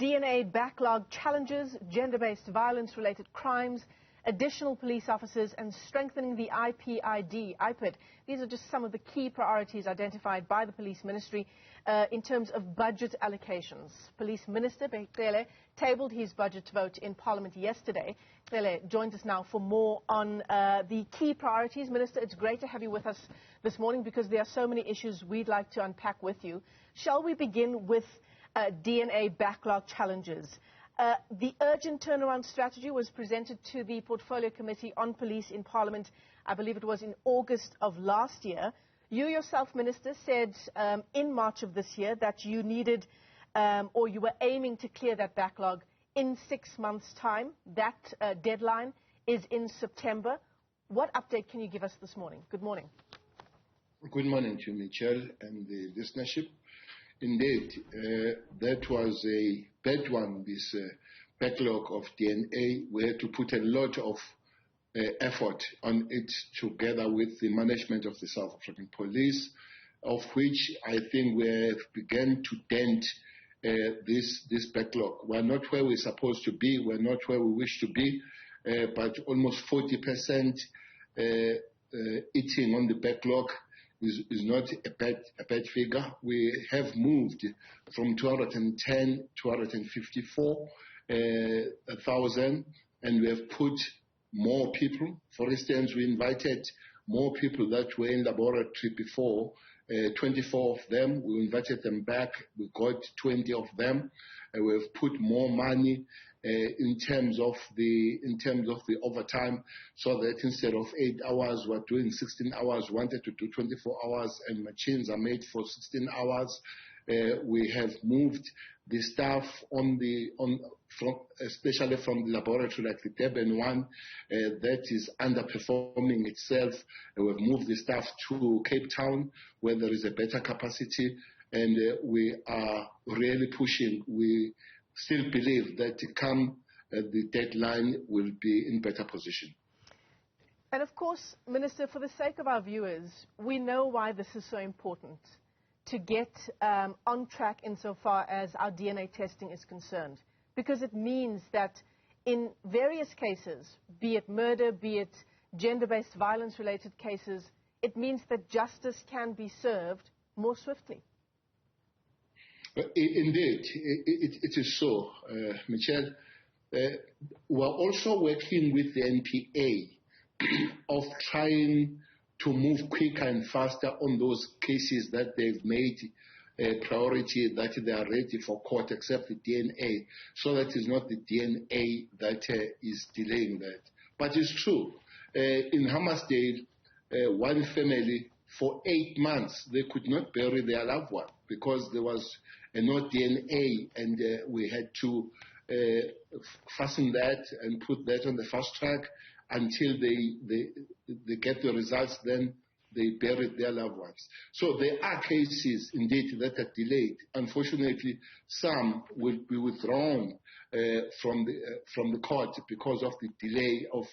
DNA backlog challenges, gender-based violence-related crimes, additional police officers, and strengthening the IPID. These are just some of the key priorities identified by the Police Ministry in terms of budget allocations. Police Minister Bheki Cele tabled his budget vote in Parliament yesterday. Cele joins us now for more on the key priorities. Minister, it's great to have you with us this morning because there are so many issues we'd like to unpack with you. Shall we begin with DNA backlog challenges? The urgent turnaround strategy was presented to the Portfolio Committee on Police in Parliament, I believe it was in August of last year. You yourself, Minister, said in March of this year that you needed or you were aiming to clear that backlog in 6 months' time. That deadline is in September. What update can you give us this morning? Good morning. Good morning to Michelle and the listenership. Indeed, that was a bad one, this backlog of DNA. We had to put a lot of effort on it together with the management of the South African Police, of which I think we have begun to dent this backlog. We're not where we're supposed to be. We're not where we wish to be, but almost 40% eating on the backlog is not a bad figure. We have moved from 210 to 254,000, and we have put more people. For instance, we invited more people that were in laboratory before, 24 of them. We invited them back. We got 20 of them. We have put more money in terms of the overtime, so that instead of 8 hours, we're doing 16 hours. Wanted to do 24 hours, and machines are made for 16 hours. We have moved the staff especially from the laboratory like the Durban one that is underperforming itself. We've moved the staff to Cape Town where there is a better capacity, and we are really pushing. We still believe that come the deadline will be in better position. And of course, Minister, for the sake of our viewers, we know why this is so important to get on track insofar as our DNA testing is concerned. Because it means that in various cases, be it murder, be it gender-based violence-related cases, it means that justice can be served more swiftly. Indeed, it is so, Michelle. We're also working with the NPA of trying to move quicker and faster on those cases that they've made a priority, that they are ready for court, except the DNA. So that is not the DNA that is delaying that. But it's true. In Hammersdale, one family, for 8 months, they could not bury their loved one because there was no DNA, and we had to fasten that and put that on the fast track until they get the results. Then they buried their loved ones. So there are cases, indeed, that are delayed. Unfortunately, some will be withdrawn from the court because of the delay of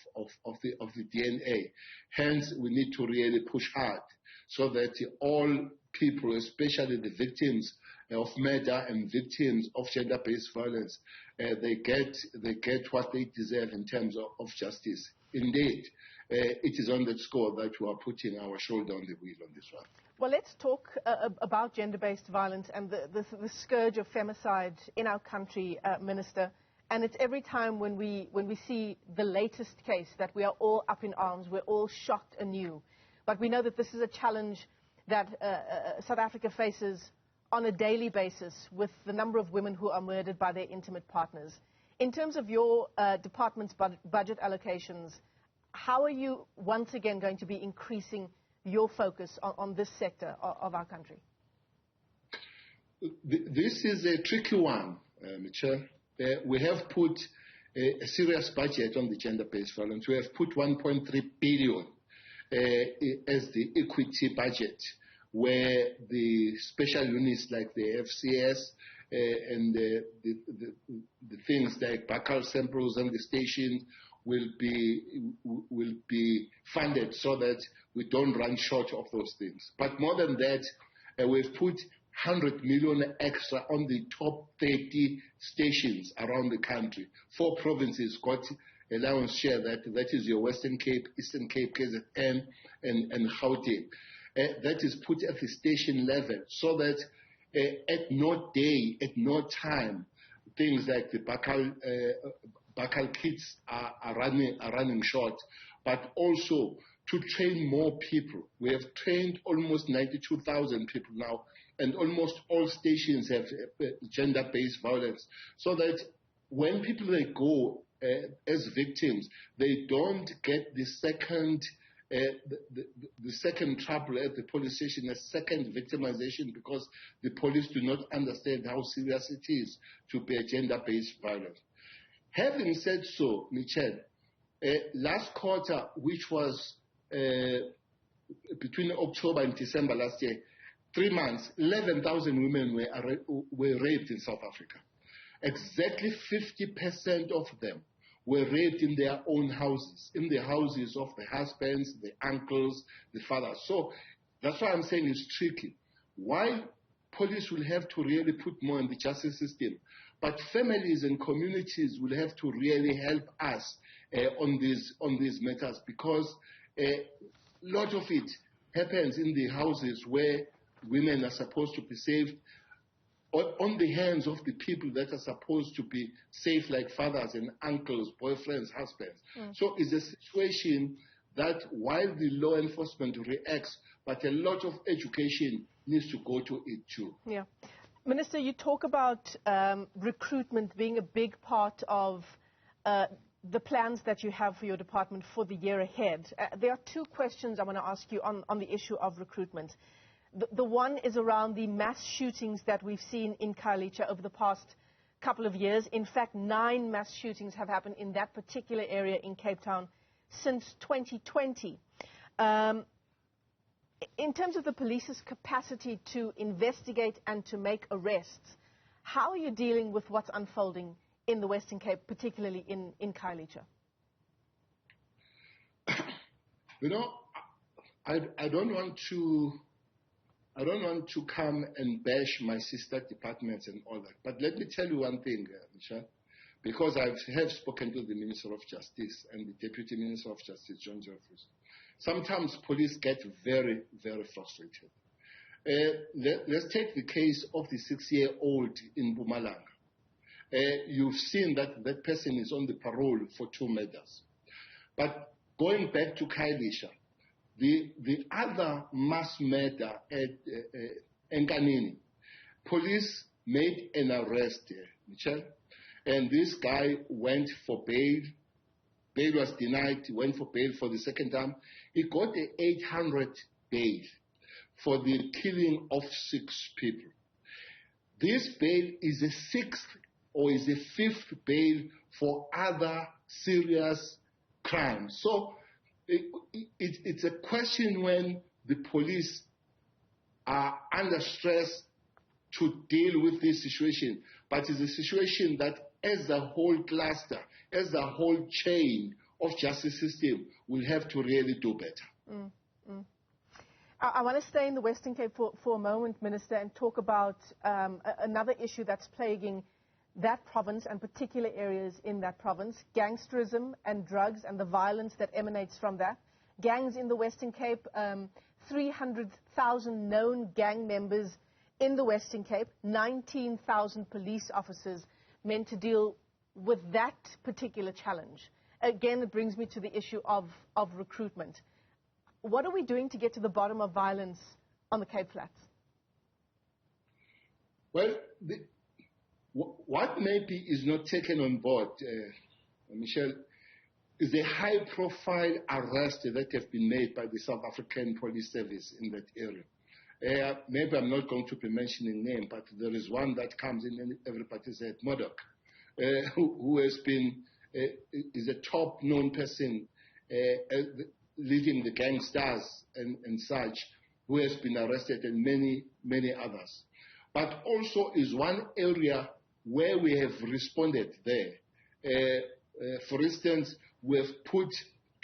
the DNA. Hence, we need to really push hard so that all people, especially the victims of murder and victims of gender-based violence, they get what they deserve in terms of justice. Indeed, it is on that score that we are putting our shoulder on the wheel on this one. Well, let's talk about gender-based violence and the scourge of femicide in our country, Minister. And it's every time when we see the latest case that we are all up in arms, we're all shocked anew. But we know that this is a challenge that South Africa faces on a daily basis with the number of women who are murdered by their intimate partners. In terms of your department's budget allocations, how are you once again going to be increasing your focus on this sector of our country? This is a tricky one, Michelle. We have put a serious budget on the gender-based violence. We have put 1.3 billion as the equity budget, where the special units like the FCS and the things like background samples and the stations will be funded so that we don't run short of those things. But more than that, we've put 100 million extra on the top 30 stations around the country. 4 provinces got a lion's share. That is your Western Cape, Eastern Cape, KZN, and Gauteng. That is put at the station level so that at no day, at no time, things like the Bakal kits are running short, but also to train more people. We have trained almost 92,000 people now, and almost all stations have gender-based violence, so that when people they go as victims, they don't get the second trouble at the police station, a second victimization, because the police do not understand how serious it is to be a gender-based violence. Having said so, Michelle, last quarter, which was between October and December last year, 3 months, 11,000 women were raped in South Africa. Exactly 50% of them were raped in their own houses, in the houses of the husbands, the uncles, the fathers. So that's why I'm saying it's tricky. Why police will have to really put more in the justice system, but families and communities will have to really help us on these matters, because a lot of it happens in the houses where women are supposed to be saved, on the hands of the people that are supposed to be safe, like fathers and uncles, boyfriends, husbands. So it's a situation that while the law enforcement reacts, but a lot of education needs to go to it too. Yeah. Minister, you talk about recruitment being a big part of the plans that you have for your department for the year ahead. There are 2 questions I want to ask you on the issue of recruitment. The one is around the mass shootings that we've seen in Khayelitsha over the past couple of years. In fact, 9 mass shootings have happened in that particular area in Cape Town since 2020. In terms of the police's capacity to investigate and to make arrests, how are you dealing with what's unfolding in the Western Cape, particularly in Khayelitsha? You know, I don't want to come and bash my sister departments and all that. But let me tell you one thing, Michelle, because I have spoken to the Minister of Justice and the Deputy Minister of Justice, John Jeffries. Sometimes police get very, very frustrated. Let's take the case of the 6-year-old in Mpumalanga. You've seen that person is on the parole for 2 murders. But going back to Khayelitsha, the other mass murder at Enkanini, police made an arrest, Michelle, and this guy went for bail. Bail was denied. He went for bail for the second time. He got an 800 bail for the killing of 6 people. This bail is a 6th or is a 5th bail for other serious crimes. So it's a question when the police are under stress to deal with this situation, but it's a situation that as a whole cluster, as a whole chain of justice system, will have to really do better. I want to stay in the Western Cape for a moment, Minister, and talk about another issue that's plaguing that province and particular areas in that province: gangsterism and drugs and the violence that emanates from that. Gangs in the Western Cape, 300,000 known gang members in the Western Cape, 19,000 police officers meant to deal with that particular challenge. Again, it brings me to the issue of recruitment. What are we doing to get to the bottom of violence on the Cape Flats? Well, what maybe is not taken on board, Michelle, is the high-profile arrests that have been made by the South African Police Service in that area. Maybe I'm not going to be mentioning name, but there is one that comes in and everybody says Murdoch, who has been, is a top-known person leading the gangsters and such, who has been arrested, and many, many others. But also is one area where we have responded there. For instance, we have put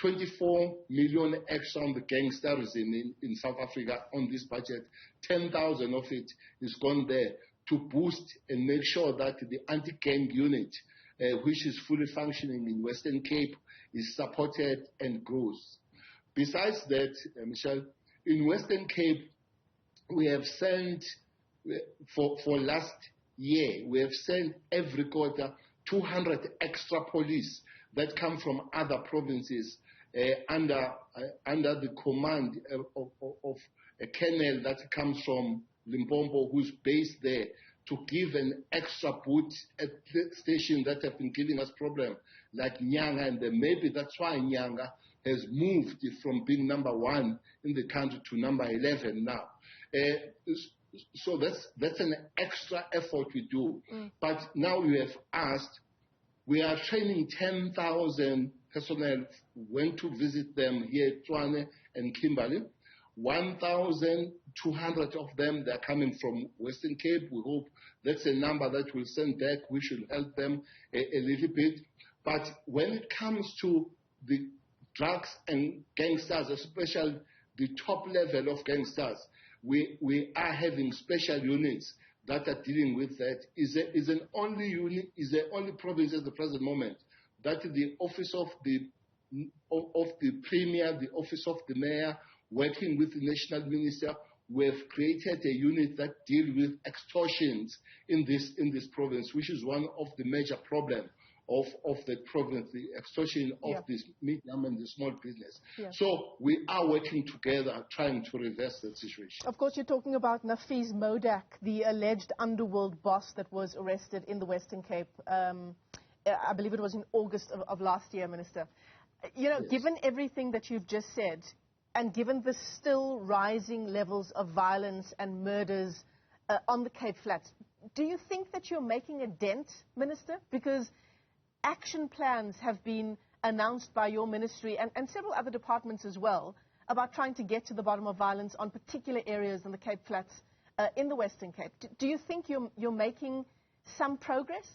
24 million extra on the gangsters in South Africa on this budget. 10,000 of it is gone there to boost and make sure that the anti-gang unit, which is fully functioning in Western Cape, is supported and grows. Besides that, Michelle, in Western Cape, we have sent, for last year, we have sent every quarter 200 extra police that come from other provinces under the command of a colonel that comes from Limpopo, who's based there, to give an extra boot at the stations that have been giving us problems, like Nyanga, and maybe that's why Nyanga has moved from being number 1 in the country to number 11 now. So that's an extra effort we do. But now we have asked, we are training 10,000 personnel, went to visit them here at Tshwane and Kimberley. 1,200 of them, they're coming from Western Cape. We hope that's a number that we'll send back. We should help them a little bit. But when it comes to the drugs and gangsters, especially the top level of gangsters, we are having special units that are dealing with that. Is the only province at the present moment that the office of the premier, the office of the mayor, working with the national minister, we have created a unit that deals with extortions in this province, which is one of the major problems of the province, the extortion of this medium and the small business. So we are working together trying to reverse that situation. Of course, you're talking about Nafiz Modak, the alleged underworld boss that was arrested in the Western Cape. I believe it was in August of last year, Minister. You know, given everything that you've just said, and given the still rising levels of violence and murders on the Cape Flats, do you think that you're making a dent, Minister? Because action plans have been announced by your ministry and several other departments as well about trying to get to the bottom of violence on particular areas in the Cape Flats in the Western Cape. Do you think you're making some progress?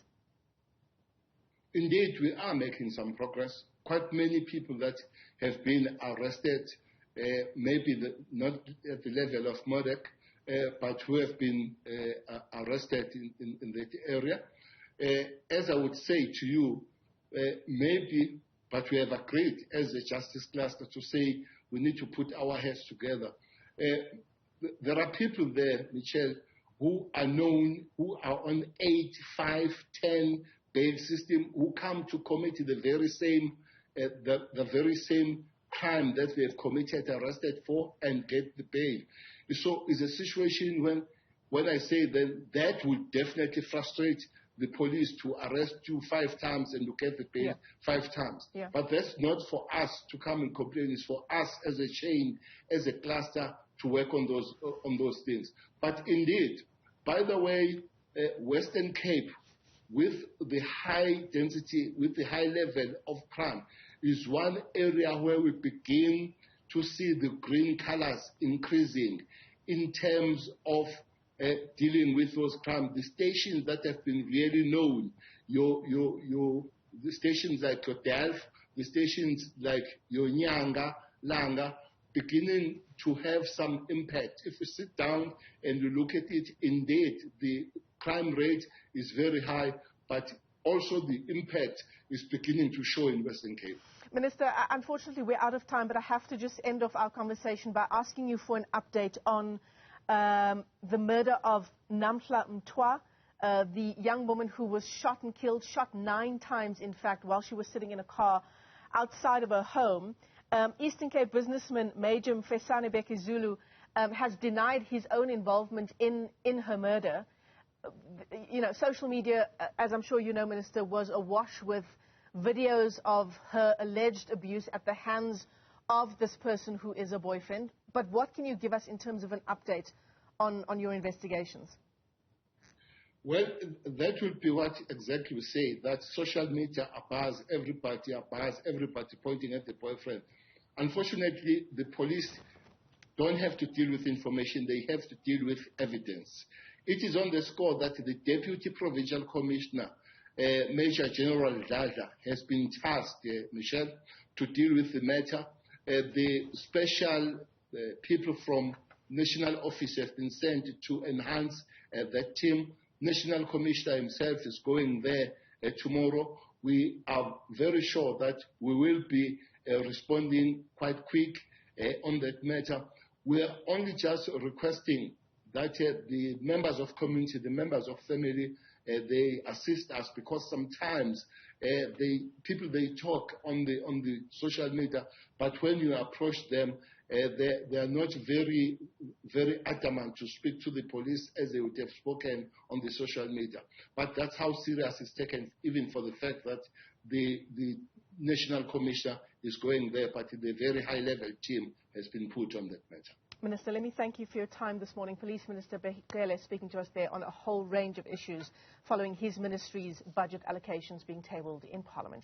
Indeed, we are making some progress. Quite many people that have been arrested, maybe not at the level of Modak, but who have been arrested in that area. As I would say to you, maybe, but we have agreed as a justice cluster to say we need to put our heads together. There are people there, Michelle, who are known, who are on 8, 5, 10 bail system, who come to commit the very same crime that they have committed, arrested for, and get the bail. So it's a situation when I say that would definitely frustrate the police to arrest you 5 times and look at the bail 5 times. But that's not for us to come and complain. It's for us as a chain, as a cluster, to work on those things. But indeed, by the way, Western Cape, with the high density, with the high level of crime, is one area where we begin to see the green colors increasing in terms of dealing with those crimes. The stations that have been really known, the stations like your Delft, the stations like your Nyanga, Langa, beginning to have some impact. If we sit down and we look at it, indeed, the crime rate is very high, but also the impact is beginning to show in Western Cape. Minister, unfortunately, we're out of time, but I have to just end off our conversation by asking you for an update on the murder of Namhla Mtwa, the young woman who was shot and killed, shot 9 times, in fact, while she was sitting in a car outside of her home. Eastern Cape businessman Major Mfesane Bheki Cele has denied his own involvement in her murder. You know, social media, as I'm sure you know, Minister, was awash with videos of her alleged abuse at the hands of this person who is a boyfriend. But what can you give us in terms of an update on your investigations? Well, that would be what exactly we say, that social media abhors everybody, pointing at the boyfriend. Unfortunately, the police don't have to deal with information, they have to deal with evidence. It is on the score that the Deputy Provincial Commissioner Major General Dladla has been tasked, Michelle, to deal with the matter. The special people from national office have been sent to enhance that team. National Commissioner himself is going there tomorrow. We are very sure that we will be responding quite quick on that matter. We are only just requesting that the members of community, the members of family, they assist us, because sometimes people talk on the social media, but when you approach them, they are not very adamant to speak to the police as they would have spoken on the social media. But that's how serious it's taken, even for the fact that the National Commissioner is going there, but the very high-level team has been put on that matter. Minister, let me thank you for your time this morning. Police Minister Bheki Cele speaking to us there on a whole range of issues following his ministry's budget allocations being tabled in Parliament.